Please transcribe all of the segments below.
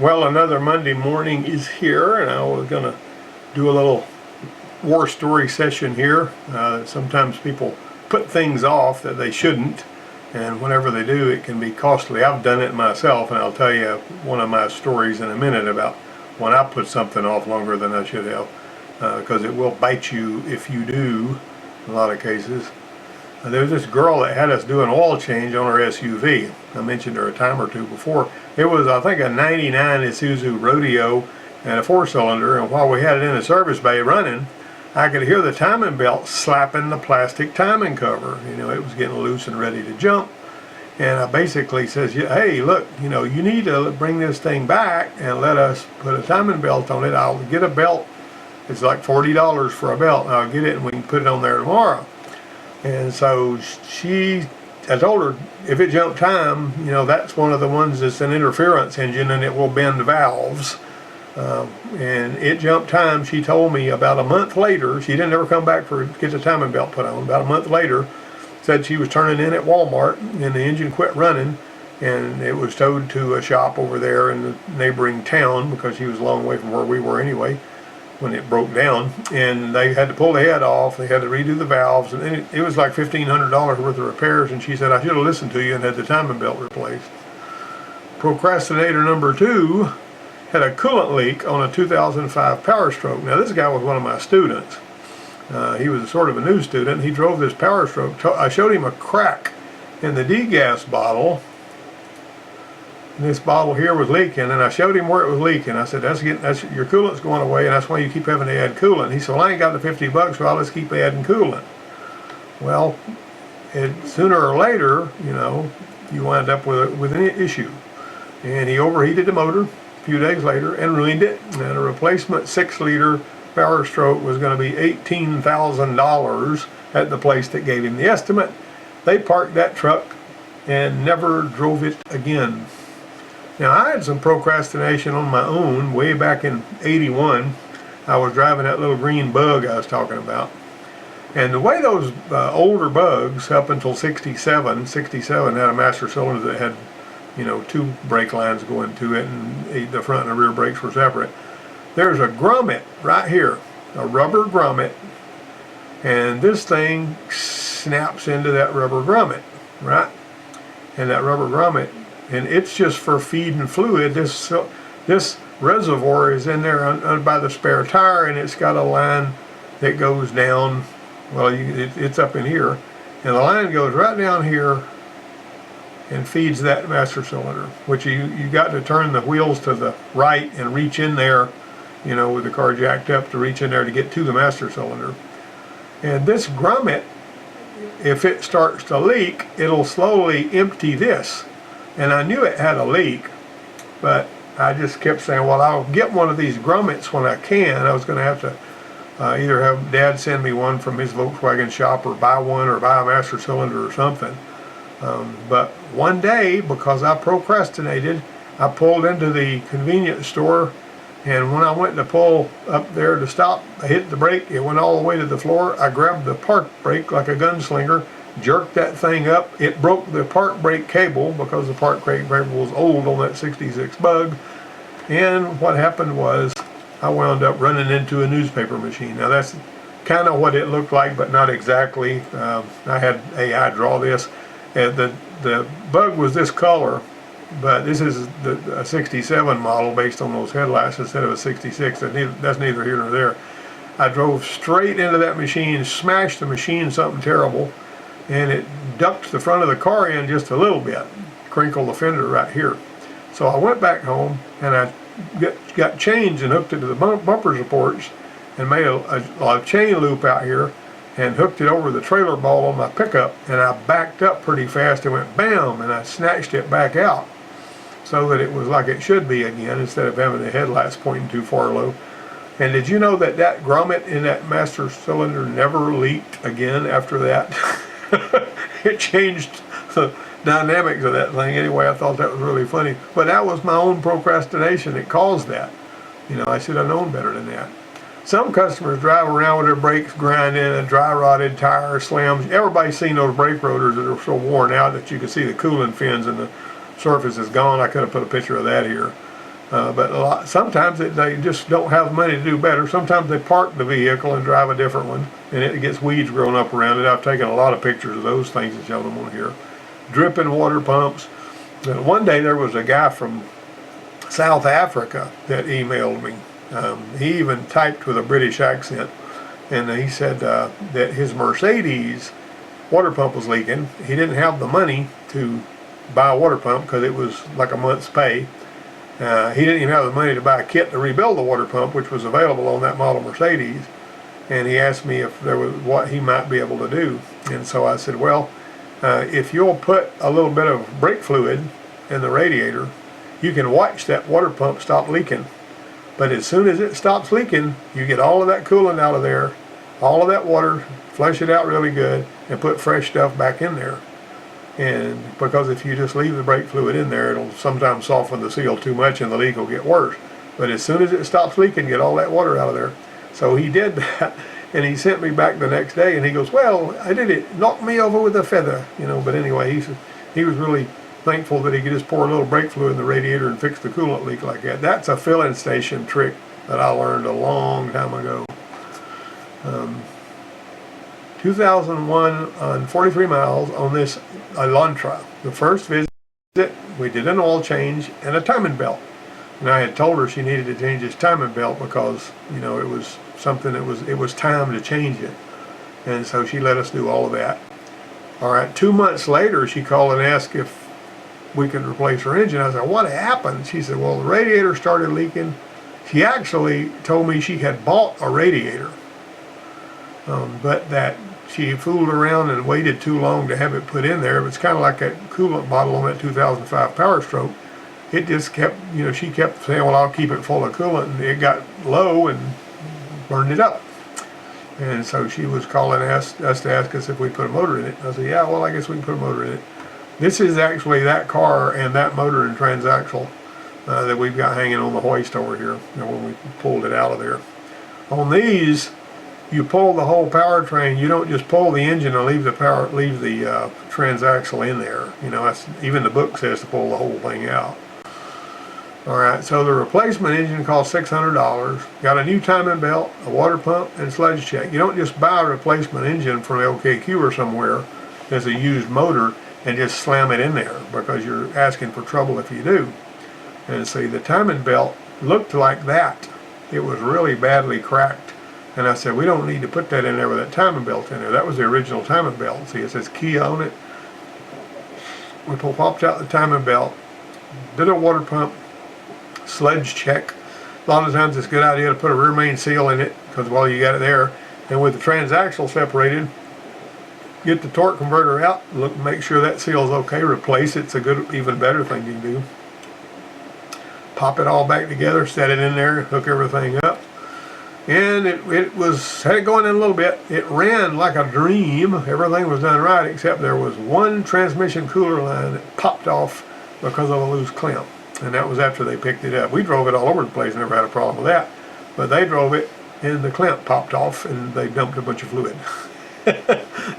Well, another Monday morning is here, and I was going to do a little war story session here. Sometimes people put things off that they shouldn't, and whenever they do, it can be costly. I've done it myself, and I'll tell you one of my stories in a minute about when I put something off longer than I should have, because it will bite you if you do, in a lot of cases. There was this girl that had us do an oil change on her SUV. I mentioned her a time or two before. It was, I think, a 99 Isuzu Rodeo and a 4-cylinder, and while we had it in the service bay running, I could hear the timing belt slapping the plastic timing cover. You know, it was getting loose and ready to jump. And I basically says, hey, look, you know, you need to bring this thing back and let us put a timing belt on it. I'll get a belt. It's like $40 for a belt, and I'll get it and we can put it on there tomorrow. And so I told her, if it jumped time, you know, that's one of the ones that's an interference engine and it will bend valves. And it jumped time. She told me about a month later, she didn't ever come back to get the timing belt put on. About a month later, said she was turning in at Walmart and the engine quit running, and it was towed to a shop over there in the neighboring town because she was a long way from where we were anyway when it broke down, and they had to pull the head off. They had to redo the valves, and it was like $1,500 worth of repairs. And she said, I should have listened to you and had the timing belt replaced. Procrastinator number 2 had a coolant leak on a 2005 Power Stroke. Now this guy was one of my students. He was sort of a new student. He drove this Power Stroke. I showed him a crack in the degas bottle. This bottle here was leaking, and I showed him where it was leaking. I said, that's your coolant's going away, and that's why you keep having to add coolant. He said, well, I ain't got the $50, so I'll just keep adding coolant. Well, sooner or later, you know, you wind up with an issue. And he overheated the motor a few days later and ruined it. And a replacement 6-liter Power Stroke was going to be $18,000 at the place that gave him the estimate. They parked that truck and never drove it again. Now, I had some procrastination on my own way back in '81. I was driving that little green Bug I was talking about. And the way those older Bugs, up until 67 had a master cylinder that had, you know, 2 brake lines going to it, and the front and the rear brakes were separate. There's a grommet right here, a rubber grommet, and this thing snaps into that rubber grommet, right? And that rubber grommet, and it's just for feeding fluid. This reservoir is in there by the spare tire, and it's got a line that goes down. Well, it's up in here, and the line goes right down here and feeds that master cylinder, which you got to turn the wheels to the right and reach in there, you know, with the car jacked up to reach in there to get to the master cylinder. And this grommet, if it starts to leak, it'll slowly empty this. And I knew it had a leak, but I just kept saying, well, I'll get one of these grommets when I can. I was going to have to either have Dad send me one from his Volkswagen shop, or buy one, or buy a master cylinder or something. But one day, because I procrastinated, I pulled into the convenience store, and when I went to pull up there to stop, I hit the brake. It went all the way to the floor. I grabbed the park brake like a gunslinger, jerked that thing up. It broke the park brake cable because the park brake cable was old on that 66 Bug. And what happened was I wound up running into a newspaper machine. Now that's kind of what it looked like, but not exactly. I had AI draw this. The Bug was this color, but this is a 67 model based on those headlights instead of a 66. That's neither here nor there. I drove straight into that machine, smashed the machine something terrible, and it ducked the front of the car in just a little bit, crinkled the fender right here. So I went back home and I got chains and hooked it to the bumper supports and made a chain loop out here and hooked it over the trailer ball on my pickup, and I backed up pretty fast and went bam, and I snatched it back out so that it was like it should be again, instead of having the headlights pointing too far low. And did you know that that grommet in that master cylinder never leaked again after that? It changed the dynamics of that thing. Anyway, I thought that was really funny. But that was my own procrastination that caused that. You know, I should have known better than that. Some customers drive around with their brakes grinding and dry rotted tire slims. Everybody's seen those brake rotors that are so worn out that you can see the cooling fins and the surface is gone. I could have put a picture of that here. But sometimes they just don't have the money to do better. Sometimes they park the vehicle and drive a different one, and it gets weeds growing up around it. I've taken a lot of pictures of those things and shown them on here. Dripping water pumps. And one day there was a guy from South Africa that emailed me. He even typed with a British accent, and he said that his Mercedes water pump was leaking. He didn't have the money to buy a water pump because it was like a month's pay. He didn't even have the money to buy a kit to rebuild the water pump, which was available on that model Mercedes. And he asked me if there was what he might be able to do. And so I said, well, if you'll put a little bit of brake fluid in the radiator, you can watch that water pump stop leaking. But as soon as it stops leaking, you get all of that coolant out of there, all of that water, flush it out really good, and put fresh stuff back in there. And because if you just leave the brake fluid in there, it'll sometimes soften the seal too much and the leak will get worse. But as soon as it stops leaking, get all that water out of there. So he did that, and he sent me back the next day, and he goes, well, I did it, knocked me over with a feather, you know. But anyway, he was really thankful that he could just pour a little brake fluid in the radiator and fix the coolant leak like that. That's a filling station trick that I learned a long time ago. 2001 on 43 miles on this Elantra. The first visit, we did an oil change and a timing belt. And I had told her she needed to change this timing belt because, you know, it was something that it was time to change it. And so she let us do all of that. All right, 2 months later, she called and asked if we could replace her engine. I said, what happened? She said, well, the radiator started leaking. She actually told me she had bought a radiator, but that she fooled around and waited too long to have it put in there. It's kind of like that coolant bottle on that 2005 Power Stroke. It just kept, you know, she kept saying, well, I'll keep it full of coolant, and it got low and burned it up. And so she was calling us to ask us if we put a motor in it. I said, yeah, well, I guess we can put a motor in it. This is actually that car and that motor and transaxle that we've got hanging on the hoist over here, you know, when we pulled it out of there. On these, you pull the whole powertrain. You don't just pull the engine and leave the transaxle in there. You know, even the book says to pull the whole thing out. All right, so the replacement engine cost $600. Got a new timing belt, a water pump, and sludge check. You don't just buy a replacement engine from LKQ or somewhere as a used motor and just slam it in there, because you're asking for trouble if you do. And see, the timing belt looked like that. It was really badly cracked. And I said, we don't need to put that in there with that timing belt in there. That was the original timing belt. See, it says Kia on it. We popped out the timing belt, did a water pump, sludge check. A lot of times it's a good idea to put a rear main seal in it, because while you got it there, and with the transaxle separated, get the torque converter out, look, make sure that seal is okay, replace it. It's a good, even better thing you can do. Pop it all back together, set it in there, hook everything up. And it had it going in a little bit. It ran like a dream. Everything was done right, except there was one transmission cooler line that popped off because of a loose clamp. And that was after they picked it up. We drove it all over the place, never had a problem with that. But they drove it and the clamp popped off and they dumped a bunch of fluid.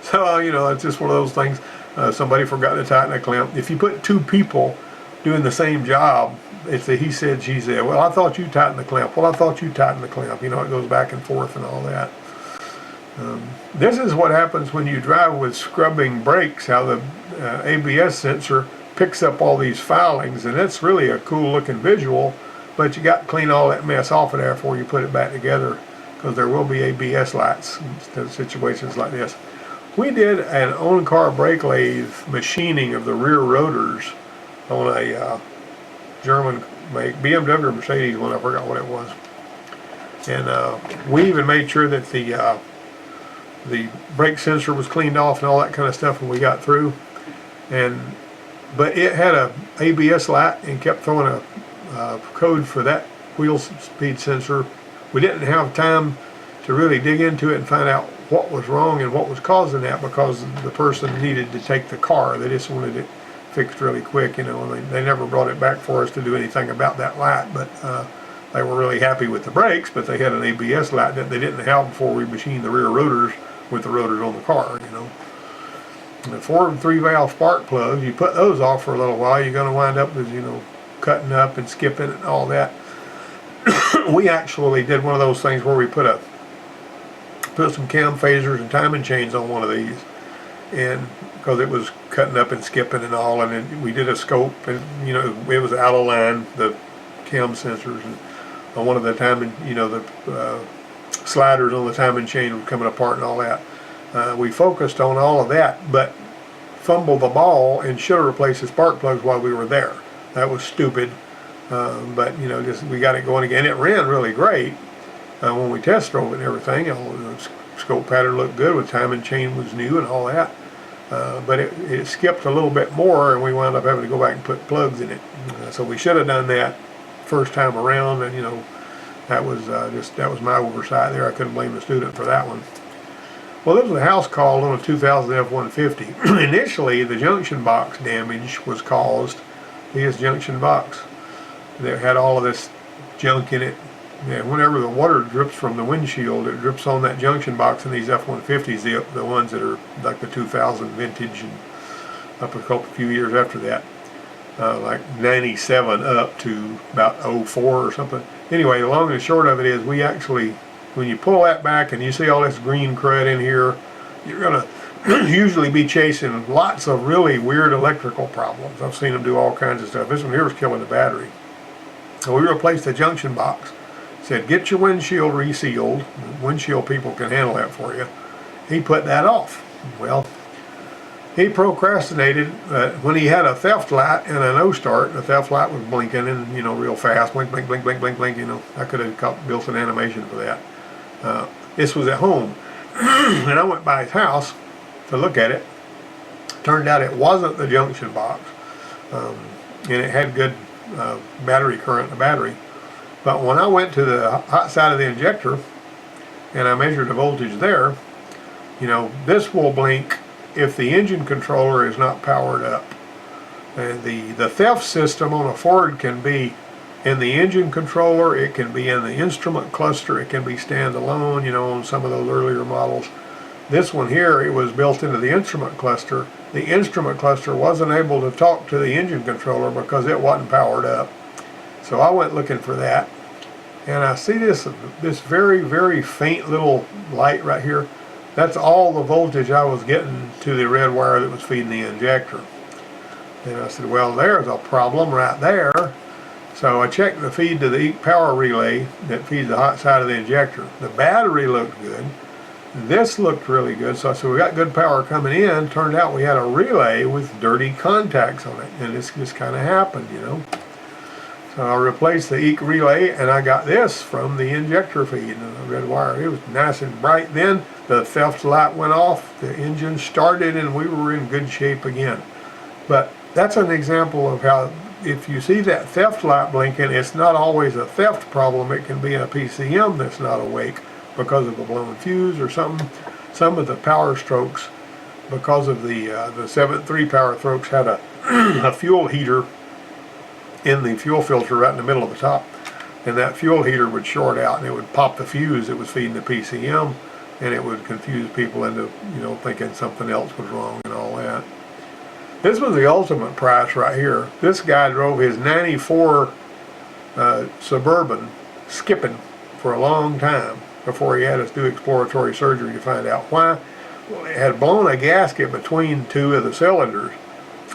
So, you know, it's just one of those things. Somebody forgot to tighten a clamp. If you put two people doing the same job, it's a he said, she said. Well, I thought you tightened the clamp. Well, I thought you tightened the clamp. You know, it goes back and forth and all that. This is what happens when you drive with scrubbing brakes, how the ABS sensor picks up all these filings, and it's really a cool looking visual, but you got to clean all that mess off of there before you put it back together, because there will be ABS lights in situations like this. We did an on-car brake lathe machining of the rear rotors on a German make BMW or Mercedes one, I forgot what it was. And we even made sure that the brake sensor was cleaned off and all that kind of stuff when we got through. But it had a ABS light and kept throwing a code for that wheel speed sensor. We didn't have time to really dig into it and find out what was wrong and what was causing that, because the person needed to take the car. They just wanted it fixed really quick, you know, and they never brought it back for us to do anything about that light. But they were really happy with the brakes, but they had an ABS light that they didn't have before we machined the rear rotors with the rotors on the car, you know. And the 4 and 3 valve spark plugs, you put those off for a little while, you're going to wind up with, you know, cutting up and skipping and all that. We actually did one of those things where we put some cam phasers and timing chains on one of these, and because it was cutting up and skipping and all, and then we did a scope, and it was out of line, the cam sensors, and on one of the timing, the sliders on the timing chain were coming apart and all that. We focused on all of that, but fumbled the ball and should have replaced the spark plugs while we were there. That was stupid, but just we got it going again. It ran really great when we test drove it and everything. The scope pattern looked good, with timing chain was new and all that, but it skipped a little bit more, and we wound up having to go back and put plugs in it. So we should have done that first time around, and that was my oversight there. I couldn't blame the student for that one. Well, this was a house call on a 2000 F-150. Initially, the junction box damage was caused by this junction box. It had all of this junk in it. And whenever the water drips from the windshield, it drips on that junction box in these F-150s, the ones that are like the 2000 vintage and up a few years after that. Like 97 up to about 04 or something. Anyway, the long and short of it is, we actually, when you pull that back and you see all this green crud in here, you're going to usually be chasing lots of really weird electrical problems. I've seen them do all kinds of stuff. This one here was killing the battery. So we replaced the junction box. Said, get your windshield resealed. Windshield people can handle that for you. He put that off. Well, he procrastinated. When he had a theft light and a no start, the theft light was blinking and real fast, blink, blink, blink, blink, blink, blink. I could have built an animation for that. This was at home, and I went by his house to look at it. Turned out it wasn't the junction box, and it had good battery current in the battery. But when I went to the hot side of the injector and I measured the voltage there, this will blink if the engine controller is not powered up. And the theft system on a Ford can be in the engine controller, it can be in the instrument cluster, it can be standalone, on some of those earlier models. This one here, it was built into the instrument cluster. The instrument cluster wasn't able to talk to the engine controller because it wasn't powered up. So I went looking for that, and I see this very, very faint little light right here. That's all the voltage I was getting to the red wire that was feeding the injector. And I said, well, there's a problem right there. So I checked the feed to the power relay that feeds the hot side of the injector. The battery looked good. This looked really good. So I said, we got good power coming in. Turned out we had a relay with dirty contacts on it. And this just kind of happened, So I replaced the EEC relay, and I got this from the injector feed, the red wire. It was nice and bright then. The theft light went off, the engine started, and we were in good shape again. But that's an example of how, if you see that theft light blinking, it's not always a theft problem. It can be a PCM that's not awake because of a blown fuse or something. Some of the power strokes, because of the 7.3 power strokes, had a fuel heater in the fuel filter right in the middle of the top, and that fuel heater would short out and it would pop the fuse that was feeding the PCM, and it would confuse people into thinking something else was wrong and all that. This was the ultimate price right here. This guy drove his 94 Suburban skipping for a long time before he had us do exploratory surgery to find out why. Well, it had blown a gasket between two of the cylinders,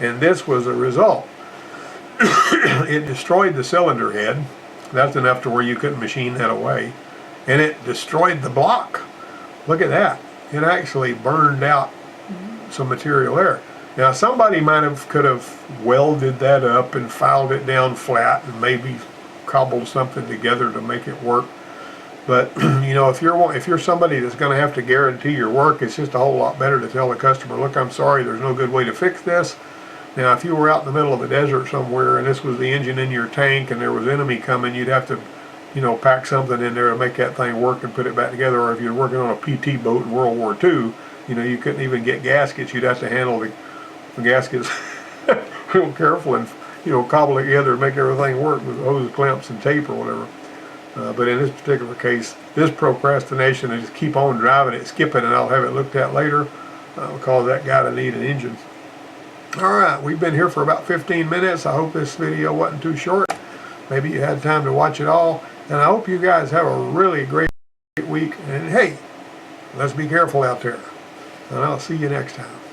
and this was the result. It destroyed the cylinder head. That's enough to where you couldn't machine that away. And it destroyed the block. Look at that. It actually burned out some material there. Now somebody could have welded that up and filed it down flat and maybe cobbled something together to make it work. But if you're somebody that's going to have to guarantee your work, it's just a whole lot better to tell the customer, look, I'm sorry, there's no good way to fix this. Now, if you were out in the middle of the desert somewhere and this was the engine in your tank and there was enemy coming, you'd have to, pack something in there to make that thing work and put it back together. Or if you're working on a PT boat in World War II, you couldn't even get gaskets. You'd have to handle the gaskets real careful and, cobble it together and make everything work with hose clamps and tape or whatever. But in this particular case, this procrastination and just keep on driving it, skipping, and I'll have it looked at later, will cause that guy to need an engine. Alright, we've been here for about 15 minutes. I hope this video wasn't too short. Maybe you had time to watch it all. And I hope you guys have a really great week. And hey, let's be careful out there. And I'll see you next time.